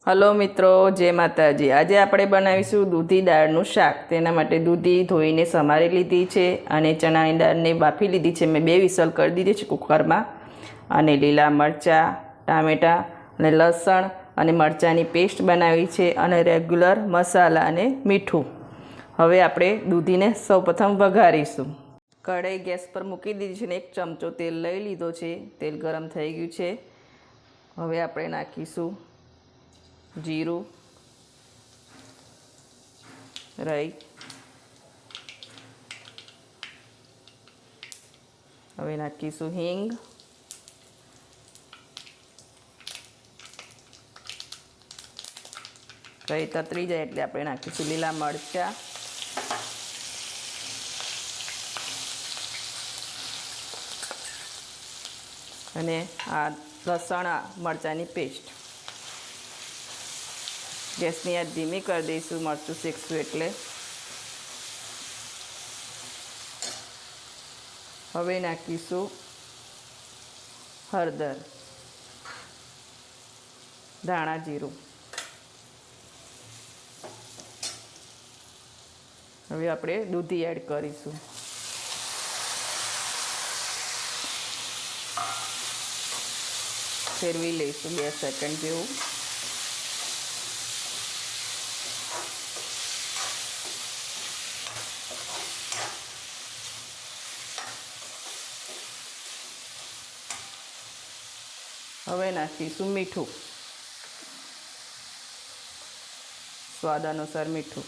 Hello મિત્રો, જય માતાજી। આજે આપણે બનાવીશું દૂધી દાળનું શાક। તેના માટે દૂધી ધોઈને સમારી લીધી છે અને ચણાની દાળને બાફી લીધી છે। મેં 2 વિસલ કરી દીધી છે કુકરમાં। અને લીલા મરચાં, ટામેટાં અને લસણ અને મરચાંની પેસ્ટ બનાવી છે અને રેગ્યુલર મસાલા અને મીઠું। હવે આપણે દૂધીને સૌપ્રથમ વઘારીશું। કઢાઈ ગેસ પર મૂકી દીધી છે અને 1 ચમચો તેલ લઈ લીધો છે। તેલ ગરમ થઈ ગયું છે। હવે આપણે નાખીશું जीरु, राई, हवे नाखीशु हींग, राई ततरी जाए एटले आपणे नाखीशु लीला मरचा, अने आ लसण मरचानी पेस्ट। गैसनी आज धीमी कर दईशू, मरचुं शेकशुं एटले। हवे नाखीशुं हळदर, धाणा जीरुं। हवे आपणे दूधी एड करीशुं। फेरवी लईशुं 2 सेकंड जेवुं। हवे नाखीशुं मीठुं, स्वाद अनुसार मीठुं।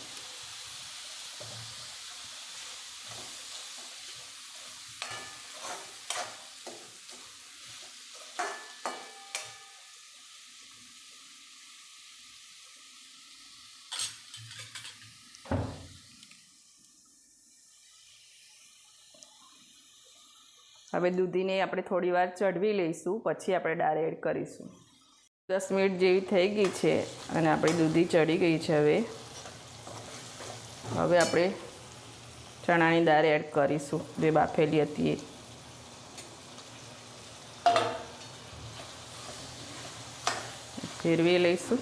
हवे दूधी ने आपणे थोड़ी वार चढ़वी लईशुं, पछी आपणे दाळ एड करीशुं। 10 मिनिट जेवी थई गई छे अने आपणी दूधी चढ़ी गई छे। हवे आपणे चणानी दाळ एड करीशुं जे बाफेली हती ए। फेरवी लईशुं।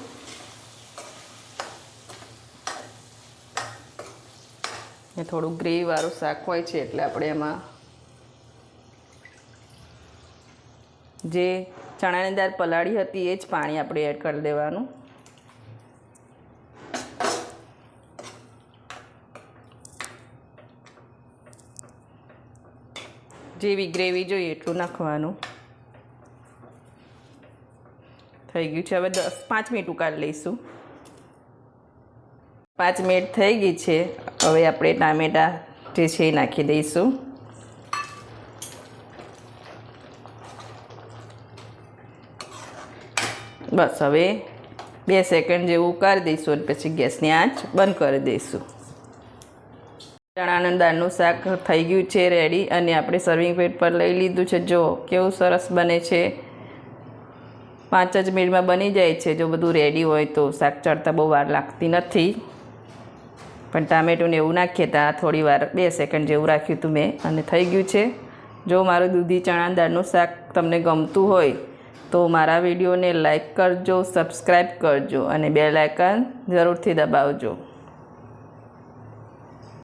ए थोड़ुं ग्रेवी वाळुं शाक होय छे एटले आपणे एमां जे चणानी दाळ पलाળી હતી એ જ પાણી આપણે એડ કરી દેવાનું। જેવી ગ્રેવી જોઈએ એટલું નાખવાનું। થઈ ગયું છે। હવે 5 મિનિટ ઉકાળી લઈશું। 5 મિનિટ થઈ ગઈ છે। હવે આપણે ટામેટા જે છે એ નાખી દઈશું। बस हवे 2 सेकंड जेवुं उकाळी दईशुं अने पछी गैसनी आंच बंद करी दईशुं। चणाना दाळनुं शाक थई गयुं छे रेडी अने आपणे सर्विंग प्लेट पर लई लीधुं छे। जो केवुं सरस बने छे। 5 ज मिनिटमां बनी जाय छे। जो बधुं रेडी होय तो शाक चढ़ता बहु वार लागती नथी, पण टामेटुं ने एवुं नाखीए तो थोड़ी वार 2 सेकंड जेवुं राख्युं हतुं मैं अने थई गयुं छे। जो मारुं दूधी चणा दाळनुं शाक तमने गमतुं होय तो मारा विडियो ने लाइक करजो, सब्सक्राइब करजो अने बेल आइकन जरूर थी दबावजो।